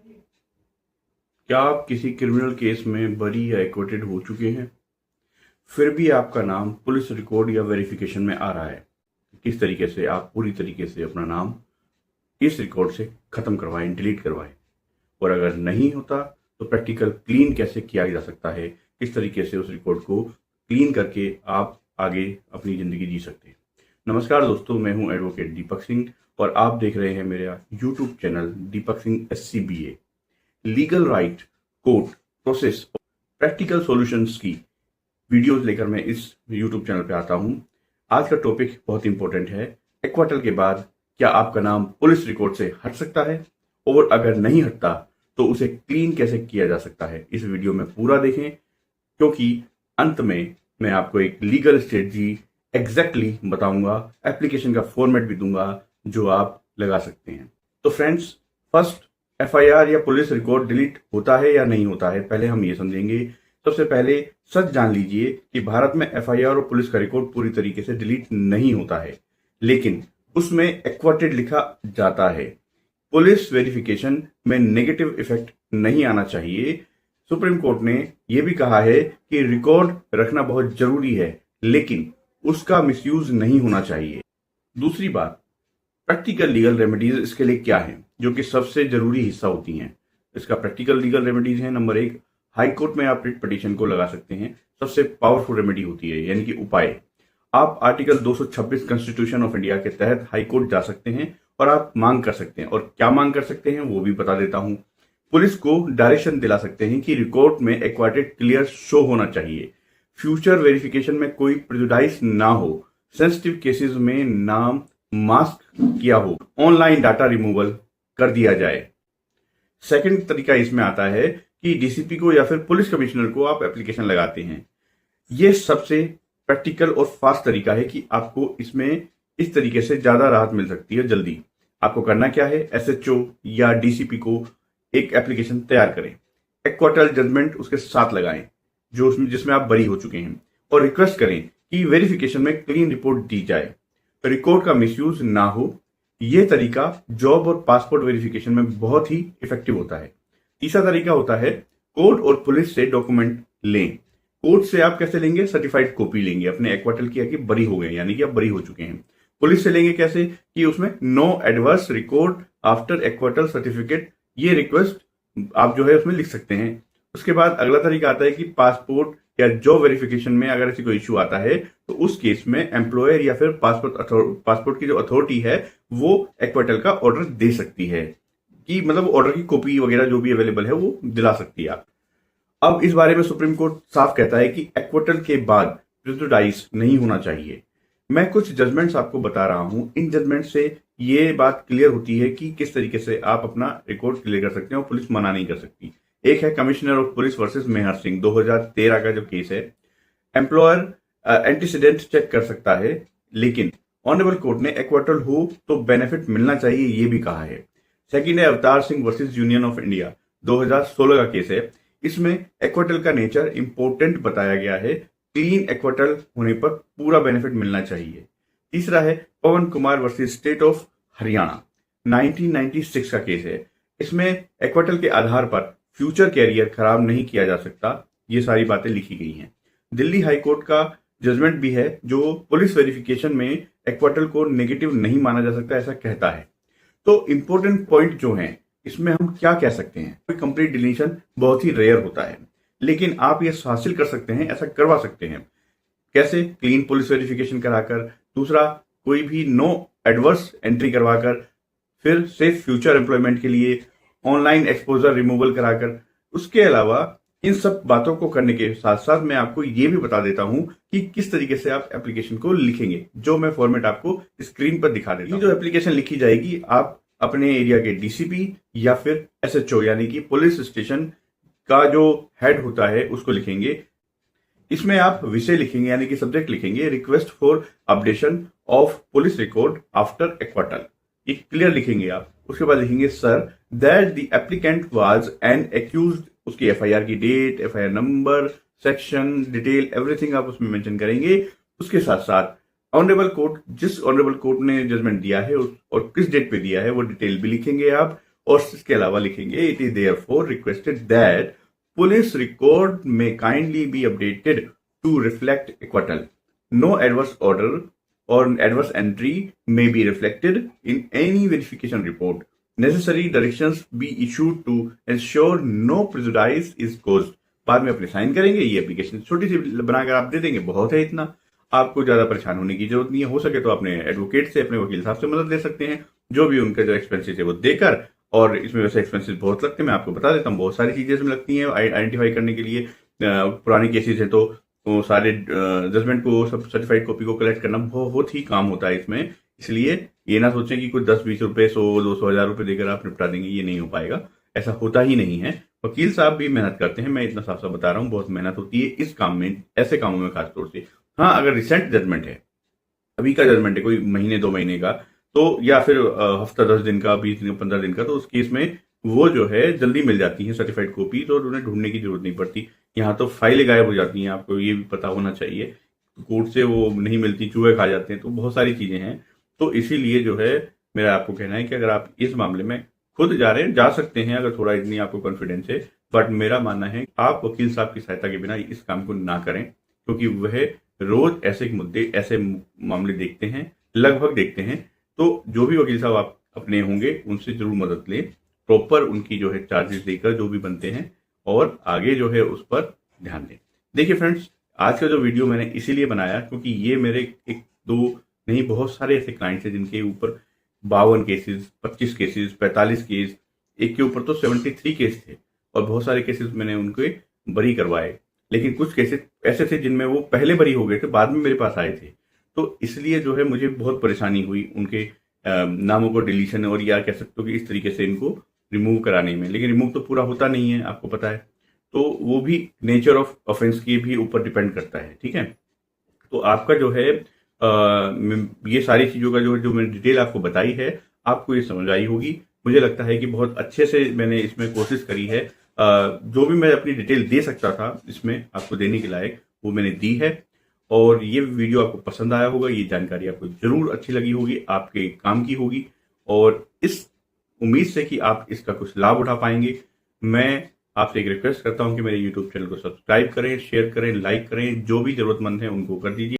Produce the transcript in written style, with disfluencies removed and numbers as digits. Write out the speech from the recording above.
क्या आप किसी क्रिमिनल केस में बरी या एक्विटेड हो चुके हैं, फिर भी आपका नाम पुलिस रिकॉर्ड या वेरिफिकेशन में आ रहा है? किस तरीके से आप पूरी तरीके से अपना नाम इस रिकॉर्ड से खत्म करवाएं, डिलीट करवाएं? और अगर नहीं होता तो प्रैक्टिकल क्लीन कैसे किया जा सकता है, किस तरीके से उस रिकॉर्ड को क्लीन करके आप आगे अपनी जिंदगी जी सकते हैं। नमस्कार दोस्तों, मैं हूं एडवोकेट दीपक सिंह और आप देख रहे हैं मेरा YouTube channel Deepak Singh SCBA। Legal right, court, process, practical solutions की वीडियोस लेकर मैं इस यूट्यूब चैनल पे आता हूं। आज का टॉपिक बहुत इंपॉर्टेंट है। एक्वाटल के बाद क्या आपका नाम पुलिस रिकॉर्ड से हट सकता है, और अगर नहीं हटता तो उसे क्लीन कैसे किया जा सकता है? इस वीडियो में पूरा देखें, क्योंकि अंत में मैं आपको एक लीगल स्ट्रेटजी एग्जैक्टली बताऊंगा, एप्लीकेशन का फॉर्मेट भी दूंगा जो आप लगा सकते हैं। तो फ्रेंड्स, फर्स्ट, FIR या पुलिस रिकॉर्ड डिलीट होता है या नहीं होता है, पहले हम ये समझेंगे। सबसे पहले सच जान लीजिए कि भारत में FIR और पुलिस का रिकॉर्ड पूरी तरीके से डिलीट नहीं होता है, लेकिन उसमें एक्वाटेड लिखा जाता है। पुलिस वेरिफिकेशन में नेगेटिव इफेक्ट नहीं आना चाहिए। सुप्रीम कोर्ट ने यह भी कहा है कि रिकॉर्ड रखना बहुत जरूरी है, लेकिन उसका मिसयूज नहीं होना चाहिए। दूसरी बात, प्रैक्टिकल लीगल रेमेडीज इसके लिए क्या है, जो कि सबसे जरूरी हिस्सा होती हैं। इसका प्रैक्टिकल लीगल रेमेडीज है, नंबर 1, हाई कोर्ट में आप रिट पिटीशन को लगा सकते हैं। सबसे पावरफुल रेमेडी होती है, यानी कि उपाय। आप आर्टिकल 226 कॉन्स्टिट्यूशन ऑफ इंडिया के तहत हाई कोर्ट जा सकते हैं और आप मांग कर सकते हैं। और क्या मांग कर सकते हैं वो भी बता देता हूं। पुलिस को डायरेक्शन दिला सकते हैं कि रिकॉर्ड में एक्वाटेड क्लियर शो होना चाहिए, फ्यूचर वेरिफिकेशन में कोई प्रेजुडाइज ना हो, सेंसिटिव केसेस में नाम मास्क किया हो, ऑनलाइन डाटा रिमूवल कर दिया जाए। सेकंड तरीका इसमें आता है कि DCP को या फिर पुलिस कमिश्नर को आप एप्लीकेशन लगाते हैं। यह सबसे प्रैक्टिकल और फास्ट तरीका है कि आपको इसमें इस तरीके से ज्यादा राहत मिल सकती है जल्दी। आपको करना क्या है, SHO या DCP को एक एप्लीकेशन तैयार करें, एक्वाटल जजमेंट उसके साथ लगाएं जो जिसमें आप बरी हो चुके हैं, और रिक्वेस्ट करें कि वेरिफिकेशन में क्लीन रिपोर्ट दी जाए, रिकॉर्ड का मिसयूज ना हो। यह तरीका जॉब और पासपोर्ट वेरिफिकेशन में बहुत ही इफेक्टिव होता है। तीसरा तरीका होता है कोर्ट और पुलिस से डॉक्यूमेंट लें। कोर्ट से आप कैसे लेंगे? सर्टिफाइड कॉपी लेंगे अपने एक्वाटल की, कि बरी हो गए, यानी कि आप बरी हो चुके हैं। पुलिस से लेंगे कैसे? कि उसमें no adverse record after acquittal certificate, ये रिक्वेस्ट आप जो है उसमें लिख सकते हैं। उसके बाद अगला तरीका आता है कि पासपोर्ट या जॉब वेरिफिकेशन में अगर ऐसी कोई इश्यू आता है तो उस केस में एम्प्लॉयर या फिर पासपोर्ट की जो अथॉरिटी है वो एक्वाटल का ऑर्डर दे सकती है, कि मतलब ऑर्डर की कॉपी वगैरह जो भी अवेलेबल है वो दिला सकती है। अब इस बारे में सुप्रीम कोर्ट साफ कहता है कि एक्वाटल के बाद प्रेजुडाइज नहीं होना चाहिए। मैं कुछ जजमेंट्स आपको बता रहा हूं। इन जजमेंट से ये बात क्लियर होती है कि किस तरीके से आप अपना रिकॉर्ड क्लियर कर सकते हैं और पुलिस मना नहीं कर सकती। एक है कमिश्नर ऑफ पुलिस वर्सेस मेहर सिंह, 2013 का जो केस है। एम्प्लॉयर एंटीसीडेंट चेक कर सकता है, लेकिन ऑनरेबल कोर्ट ने एक्वाटल हो तो बेनिफिट मिलना चाहिए ये भी कहा है। सेकंड है Avtar Singh versus union of India, 2016 का केस है। इसमें एक्वाटल का नेचर इंपॉर्टेंट बताया गया है, क्लीन एक्वाटल होने पर पूरा बेनिफिट मिलना चाहिए। तीसरा है Pawan Kumar versus state of Haryana, 1996 का केस है। इसमें एक्वाटल के आधार पर फ्यूचर कैरियर खराब नहीं किया जा सकता, ये सारी बातें लिखी गई हैं। दिल्ली हाई कोर्ट का जजमेंट भी है जो पुलिस वेरिफिकेशन में एक्वाटल को नेगेटिव नहीं माना जा सकता, ऐसा कहता है। तो इंपॉर्टेंट पॉइंट जो हैं इसमें हम क्या कह सकते हैं? कंप्लीट डिलीशन बहुत ही रेयर होता है, लेकिन आप ये हासिल कर सकते हैं, ऐसा करवा सकते हैं। कैसे? क्लीन पुलिस वेरिफिकेशन कराकर, दूसरा कोई भी नो एडवर्स एंट्री करवाकर, फिर सेफ फ्यूचर एम्प्लॉयमेंट के लिए ऑनलाइन एक्सपोजर रिमूवल कराकर। उसके अलावा इन सब बातों को करने के साथ साथ मैं आपको ये भी बता देता हूं कि किस तरीके से आप एप्लीकेशन को लिखेंगे, जो मैं फॉर्मेट आपको स्क्रीन पर दिखा देता हूं। जो एप्लीकेशन लिखी जाएगी, आप अपने एरिया के DCP या फिर SHO यानी कि पुलिस स्टेशन का जो हेड होता है उसको लिखेंगे। इसमें आप विषय लिखेंगे, यानी कि सब्जेक्ट लिखेंगे request for updation of police record after acquittal, ये क्लियर लिखेंगे आप। उसके बाद लिखेंगे sir that the applicant was an accused, उसकी FIR की date, FIR number, section, detail, everything आप उसमें मेंशन करेंगे। उसके साथ साथ ऑनरेबल कोर्ट, जिस ऑनरेबल कोर्ट ने जजमेंट दिया है और किस डेट पे दिया है वो डिटेल भी लिखेंगे आप। और इसके अलावा लिखेंगे it is therefore requested that police record में kindly be updated to reflect acquittal, no adverse order or adverse entry may be reflected in any verification report. Necessary directions be issued to ensure no prejudice is caused. बाद में अपने sign करेंगे, ये application छोटी सी बनाकर आप दे देंगे, बहुत है इतना, आपको ज्यादा परेशान होने की जरूरत नहीं है। हो सके तो अपने एडवोकेट से, अपने वकील साहब से मदद ले सकते हैं, जो भी उनका जो एक्सपेंसेस है वो देकर। और इसमें वैसे एक्सपेंसेस बहुत लगते हैं, मैं आपको बता देता हूँ, बहुत सारी चीजें इसमें लगती हैं आइडेंटिफाई करने के लिए। पुरानी केसेस है तो सारे जजमेंट को, सब सर्टिफाइड कॉपी को कलेक्ट करना बहुत ही काम होता है इसमें। इसलिए ये ना सोचें कि कुछ 10-20 रुपए, 100-200 हजार रुपए देकर आप निपटा देंगे, ये नहीं हो पाएगा, ऐसा होता ही नहीं है। वकील साहब भी मेहनत करते हैं, मैं इतना साफ साफ बता रहा हूँ, बहुत मेहनत होती है इस काम में, ऐसे कामों में खासतौर से। हाँ, अगर रिसेंट जजमेंट है, अभी का जजमेंट है, कोई महीने 2 महीने का, तो या फिर हफ्ता 10 दिन का, 20 दिन का, 15 दिन का, तो उस केस में वो जो है जल्दी मिल जाती है सर्टिफाइड कॉपी, तो उन्हें ढूंढने की जरूरत नहीं पड़ती। यहाँ तो फाइलें गायब हो जाती हैं, आपको ये भी पता होना चाहिए, कोर्ट से वो नहीं मिलती, चूहे खा जाते हैं, तो बहुत सारी चीजें हैं। तो इसीलिए जो है मेरा आपको कहना है कि अगर आप इस मामले में खुद जा रहे हैं, जा सकते हैं अगर थोड़ा इतनी आपको कॉन्फिडेंस है, बट मेरा मानना है आप वकील साहब की सहायता के बिना इस काम को ना करें, क्योंकि वह रोज ऐसे मुद्दे, ऐसे मामले देखते हैं, लगभग देखते हैं। तो जो भी वकील साहब आप अपने होंगे उनसे जरूर मदद लें, प्रॉपर उनकी जो है चार्जेस देकर जो भी बनते हैं, और आगे जो है उस पर ध्यान दें। देखिए फ्रेंड्स, आज का जो वीडियो मैंने इसीलिए बनाया क्योंकि ये मेरे 1-2 नहीं, बहुत सारे ऐसे क्लाइंट्स हैं जिनके ऊपर 52 केसेस, 25 केसेस, 45 केस, एक के ऊपर तो 73 केस थे, और बहुत सारे केसेस मैंने उनके बरी करवाए। लेकिन कुछ केसेस ऐसे थे जिनमें वो पहले बरी हो गए थे, बाद में मेरे पास आए थे, तो इसलिए जो है मुझे बहुत परेशानी हुई उनके नामों को डिलीशन, और या कह सकते हो कि इस तरीके से इनको रिमूव कराने में। लेकिन रिमूव तो पूरा होता नहीं है, आपको पता है, तो वो भी नेचर ऑफ ऑफेंस के भी ऊपर डिपेंड करता है, ठीक है। तो आपका जो है ये सारी चीजों का जो मैंने डिटेल आपको बताई है, आपको ये समझ आई होगी। मुझे लगता है कि बहुत अच्छे से मैंने इसमें कोशिश करी है, जो भी मैं अपनी डिटेल दे सकता था इसमें आपको देने के लायक, वो मैंने दी है। और ये वीडियो आपको पसंद आया होगा, ये जानकारी आपको जरूर अच्छी लगी होगी, आपके काम की होगी, और इस उम्मीद से कि आप इसका कुछ लाभ उठा पाएंगे। मैं आपसे एक रिक्वेस्ट करता हूं कि मेरे YouTube चैनल को सब्सक्राइब करें, शेयर करें, लाइक करें, जो भी जरूरतमंद है उनको कर दीजिए।